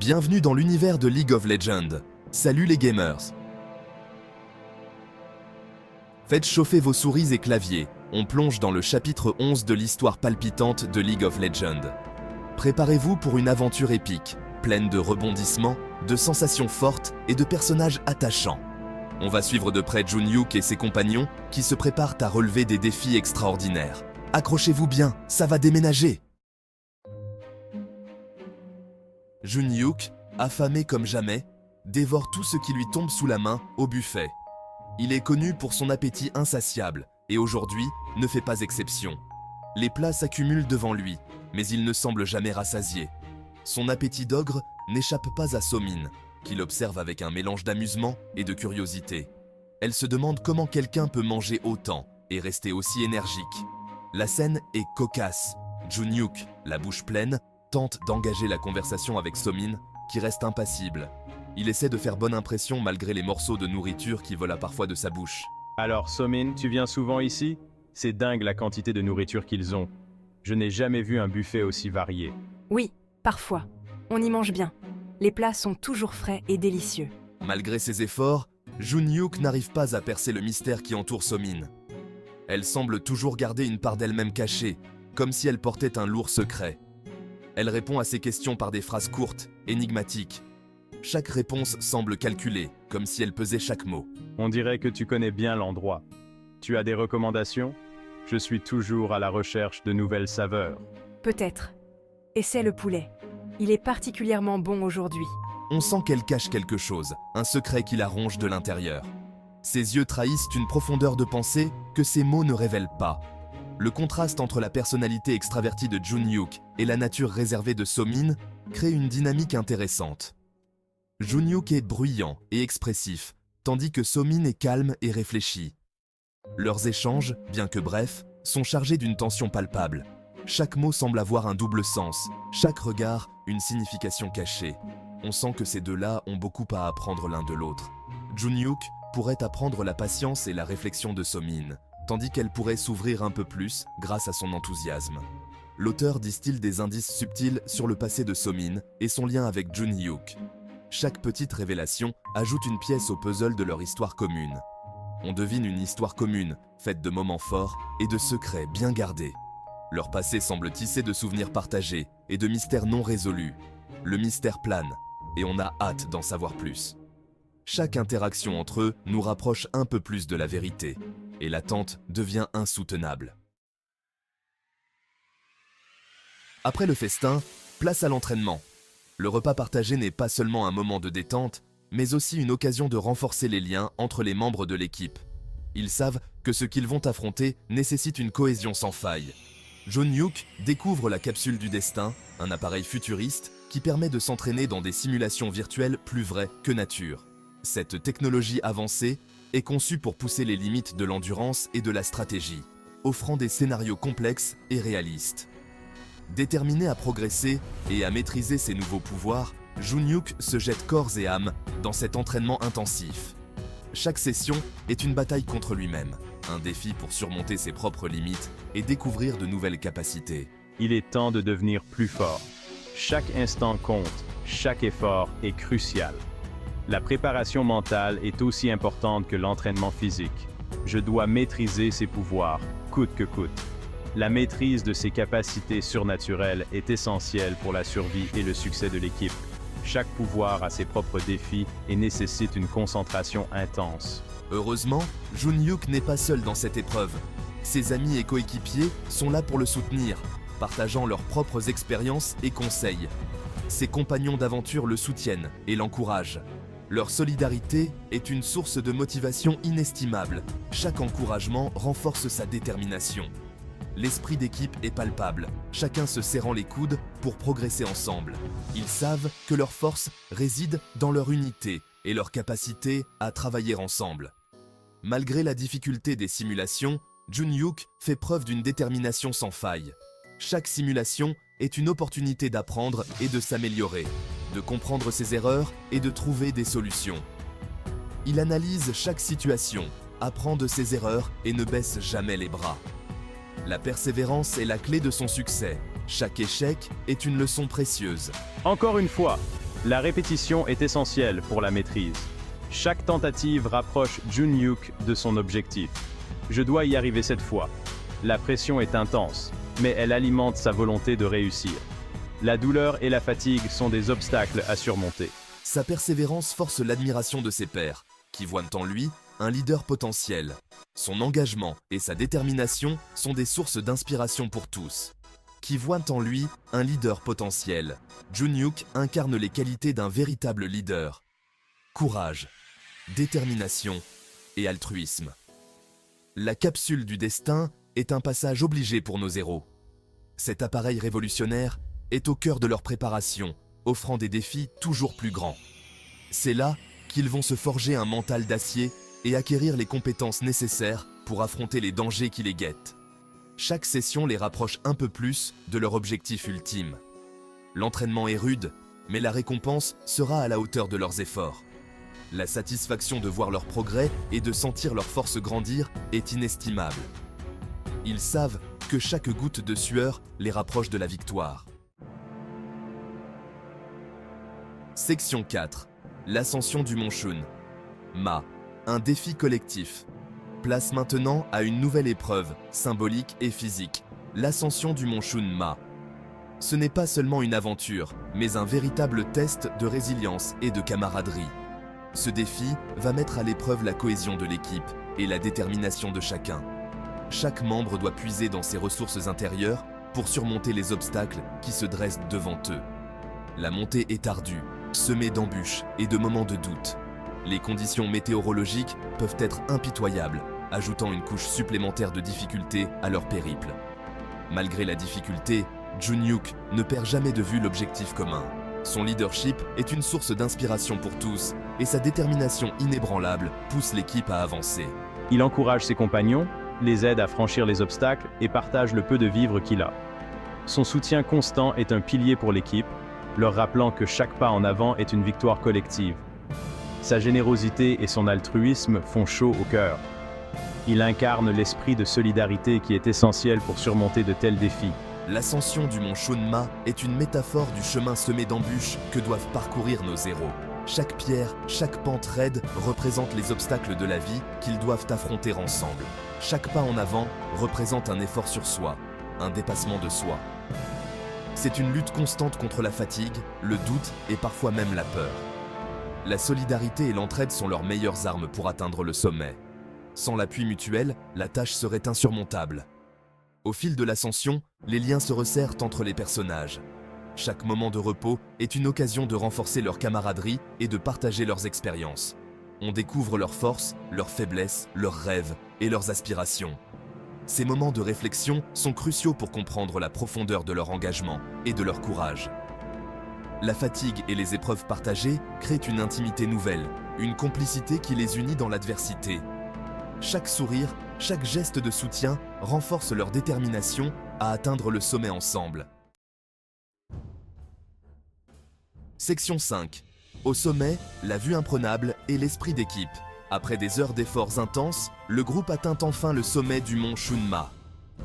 Bienvenue dans l'univers de League of Legends. Salut les gamers. Faites chauffer vos souris et claviers. On plonge dans le chapitre 11 de l'histoire palpitante de League of Legends. Préparez-vous pour une aventure épique, pleine de rebondissements, de sensations fortes et de personnages attachants. On va suivre de près Junyuk et ses compagnons qui se préparent à relever des défis extraordinaires. Accrochez-vous bien, ça va déménager. Junyuk, affamé comme jamais, dévore tout ce qui lui tombe sous la main au buffet. Il est connu pour son appétit insatiable et aujourd'hui ne fait pas exception. Les plats s'accumulent devant lui, mais il ne semble jamais rassasié. Son appétit d'ogre n'échappe pas à Somin, qui l'observe avec un mélange d'amusement et de curiosité. Elle se demande comment quelqu'un peut manger autant et rester aussi énergique. La scène est cocasse. Junyuk, la bouche pleine, tente d'engager la conversation avec Somin, qui reste impassible. Il essaie de faire bonne impression malgré les morceaux de nourriture qui volent parfois de sa bouche. Alors, Somin, tu viens souvent ici? C'est dingue la quantité de nourriture qu'ils ont. Je n'ai jamais vu un buffet aussi varié. Oui, parfois. On y mange bien. Les plats sont toujours frais et délicieux. Malgré ses efforts, Junyuk n'arrive pas à percer le mystère qui entoure Somin. Elle semble toujours garder une part d'elle-même cachée, comme si elle portait un lourd secret. Elle répond à ses questions par des phrases courtes, énigmatiques. Chaque réponse semble calculée, comme si elle pesait chaque mot. On dirait que tu connais bien l'endroit. Tu as des recommandations? Je suis toujours à la recherche de nouvelles saveurs. Peut-être. Essaie le poulet. Il est particulièrement bon aujourd'hui. On sent qu'elle cache quelque chose, un secret qui la ronge de l'intérieur. Ses yeux trahissent une profondeur de pensée que ses mots ne révèlent pas. Le contraste entre la personnalité extravertie de Junyuk et la nature réservée de Somin crée une dynamique intéressante. Junyuk est bruyant et expressif, tandis que Somin est calme et réfléchi. Leurs échanges, bien que brefs, sont chargés d'une tension palpable. Chaque mot semble avoir un double sens, chaque regard une signification cachée. On sent que ces deux-là ont beaucoup à apprendre l'un de l'autre. Junyuk pourrait apprendre la patience et la réflexion de Somin, tandis qu'elle pourrait s'ouvrir un peu plus grâce à son enthousiasme. L'auteur distille des indices subtils sur le passé de Somin et son lien avec Junyuk. Chaque petite révélation ajoute une pièce au puzzle de leur histoire commune. On devine une histoire commune, faite de moments forts et de secrets bien gardés. Leur passé semble tissé de souvenirs partagés et de mystères non résolus. Le mystère plane, et on a hâte d'en savoir plus. Chaque interaction entre eux nous rapproche un peu plus de la vérité, et l'attente devient insoutenable. Après le festin, place à l'entraînement. Le repas partagé n'est pas seulement un moment de détente, mais aussi une occasion de renforcer les liens entre les membres de l'équipe. Ils savent que ce qu'ils vont affronter nécessite une cohésion sans faille. Junyuk découvre la capsule du destin, un appareil futuriste qui permet de s'entraîner dans des simulations virtuelles plus vraies que nature. Cette technologie avancée est conçue pour pousser les limites de l'endurance et de la stratégie, offrant des scénarios complexes et réalistes. Déterminé à progresser et à maîtriser ses nouveaux pouvoirs, Junyuk se jette corps et âme dans cet entraînement intensif. Chaque session est une bataille contre lui-même, un défi pour surmonter ses propres limites et découvrir de nouvelles capacités. Il est temps de devenir plus fort. Chaque instant compte, chaque effort est crucial. La préparation mentale est aussi importante que l'entraînement physique. Je dois maîtriser ses pouvoirs, coûte que coûte. La maîtrise de ses capacités surnaturelles est essentielle pour la survie et le succès de l'équipe. Chaque pouvoir a ses propres défis et nécessite une concentration intense. Heureusement, Junyuk n'est pas seul dans cette épreuve. Ses amis et coéquipiers sont là pour le soutenir, partageant leurs propres expériences et conseils. Ses compagnons d'aventure le soutiennent et l'encouragent. Leur solidarité est une source de motivation inestimable. Chaque encouragement renforce sa détermination. L'esprit d'équipe est palpable, chacun se serrant les coudes pour progresser ensemble. Ils savent que leur force réside dans leur unité et leur capacité à travailler ensemble. Malgré la difficulté des simulations, Junyuk fait preuve d'une détermination sans faille. Chaque simulation est une opportunité d'apprendre et de s'améliorer, de comprendre ses erreurs et de trouver des solutions. Il analyse chaque situation, apprend de ses erreurs et ne baisse jamais les bras. La persévérance est la clé de son succès. Chaque échec est une leçon précieuse. Encore une fois, La répétition est essentielle pour la maîtrise. Chaque tentative rapproche Junyuk de son objectif. Je dois y arriver cette fois. La pression est intense, mais elle alimente sa volonté de réussir. La douleur et la fatigue sont des obstacles à surmonter. Sa persévérance force l'admiration de ses pairs, qui voient en lui un leader potentiel. Son engagement et sa détermination sont des sources d'inspiration pour tous. Qui voient en lui un leader potentiel. Junyuk incarne les qualités d'un véritable leader. Courage, détermination et altruisme. La capsule du destin est un passage obligé pour nos héros. Cet appareil révolutionnaire est au cœur de leur préparation, offrant des défis toujours plus grands. C'est là qu'ils vont se forger un mental d'acier et acquérir les compétences nécessaires pour affronter les dangers qui les guettent. Chaque session les rapproche un peu plus de leur objectif ultime. L'entraînement est rude, mais la récompense sera à la hauteur de leurs efforts. La satisfaction de voir leur progrès et de sentir leur force grandir est inestimable. Ils savent que chaque goutte de sueur les rapproche de la victoire. Section 4. L'ascension du mont Shun. Ma, un défi collectif. Place maintenant à une nouvelle épreuve, symbolique et physique, l'ascension du mont Shun Ma. Ce n'est pas seulement une aventure, mais un véritable test de résilience et de camaraderie. Ce défi va mettre à l'épreuve la cohésion de l'équipe et la détermination de chacun. Chaque membre doit puiser dans ses ressources intérieures pour surmonter les obstacles qui se dressent devant eux. La montée est ardue, semée d'embûches et de moments de doute. Les conditions météorologiques peuvent être impitoyables, ajoutant une couche supplémentaire de difficulté à leur périple. Malgré la difficulté, Junyuk ne perd jamais de vue l'objectif commun. Son leadership est une source d'inspiration pour tous et sa détermination inébranlable pousse l'équipe à avancer. Il encourage ses compagnons, les aide à franchir les obstacles et partage le peu de vivres qu'il a. Son soutien constant est un pilier pour l'équipe, leur rappelant que chaque pas en avant est une victoire collective. Sa générosité et son altruisme font chaud au cœur. Il incarne l'esprit de solidarité qui est essentiel pour surmonter de tels défis. L'ascension du mont Shunma est une métaphore du chemin semé d'embûches que doivent parcourir nos héros. Chaque pierre, chaque pente raide représente les obstacles de la vie qu'ils doivent affronter ensemble. Chaque pas en avant représente un effort sur soi, un dépassement de soi. C'est une lutte constante contre la fatigue, le doute et parfois même la peur. La solidarité et l'entraide sont leurs meilleures armes pour atteindre le sommet. Sans l'appui mutuel, la tâche serait insurmontable. Au fil de l'ascension, les liens se resserrent entre les personnages. Chaque moment de repos est une occasion de renforcer leur camaraderie et de partager leurs expériences. On découvre leurs forces, leurs faiblesses, leurs rêves et leurs aspirations. Ces moments de réflexion sont cruciaux pour comprendre la profondeur de leur engagement et de leur courage. La fatigue et les épreuves partagées créent une intimité nouvelle, une complicité qui les unit dans l'adversité. Chaque sourire, chaque geste de soutien renforce leur détermination à atteindre le sommet ensemble. Section 5. Au sommet, la vue imprenable et l'esprit d'équipe. Après des heures d'efforts intenses, le groupe atteint enfin le sommet du mont Shunma.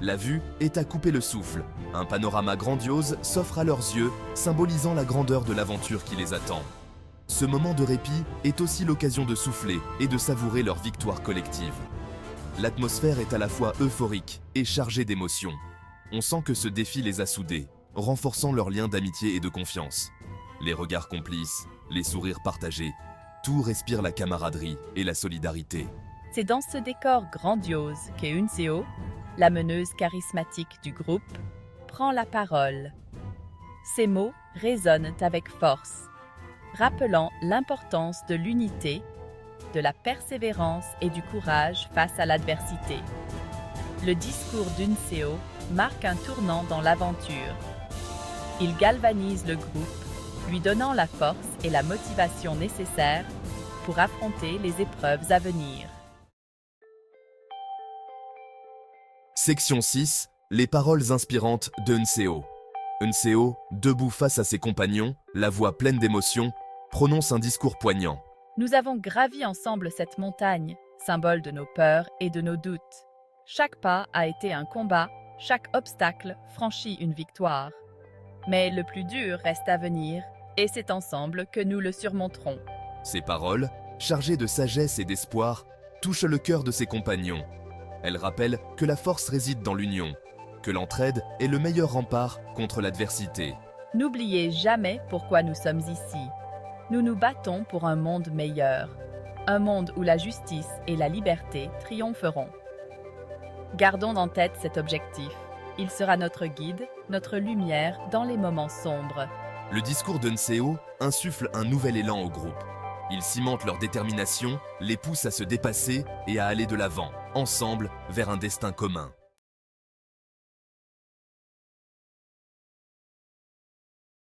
La vue est à couper le souffle. Un panorama grandiose s'offre à leurs yeux, symbolisant la grandeur de l'aventure qui les attend. Ce moment de répit est aussi l'occasion de souffler et de savourer leur victoire collective. L'atmosphère est à la fois euphorique et chargée d'émotions. On sent que ce défi les a soudés, renforçant leurs liens d'amitié et de confiance. Les regards complices, les sourires partagés, tout respire la camaraderie et la solidarité. C'est dans ce décor grandiose que Unseo, la meneuse charismatique du groupe, prend la parole. Ces mots résonnent avec force, rappelant l'importance de l'unité, de la persévérance et du courage face à l'adversité. Le discours d'Unseo marque un tournant dans l'aventure. Il galvanise le groupe, lui donnant la force et la motivation nécessaires pour affronter les épreuves à venir. Section 6. Les paroles inspirantes de Unseo. Unseo, debout face à ses compagnons, la voix pleine d'émotion, prononce un discours poignant. Nous avons gravi ensemble cette montagne, symbole de nos peurs et de nos doutes. Chaque pas a été un combat, chaque obstacle franchi une victoire. Mais le plus dur reste à venir, Et c'est ensemble que nous le surmonterons. Ces paroles, chargées de sagesse et d'espoir, touchent le cœur de ses compagnons. Elles rappellent que la force réside dans l'union, que l'entraide est le meilleur rempart contre l'adversité. N'oubliez jamais pourquoi nous sommes ici. Nous nous battons pour un monde meilleur. Un monde où la justice et la liberté triompheront. Gardons en tête cet objectif. Il sera notre guide, notre lumière dans les moments sombres. Le discours de Nseo insuffle un nouvel élan au groupe. Il cimente leur détermination, les pousse à se dépasser et à aller de l'avant, ensemble, vers un destin commun.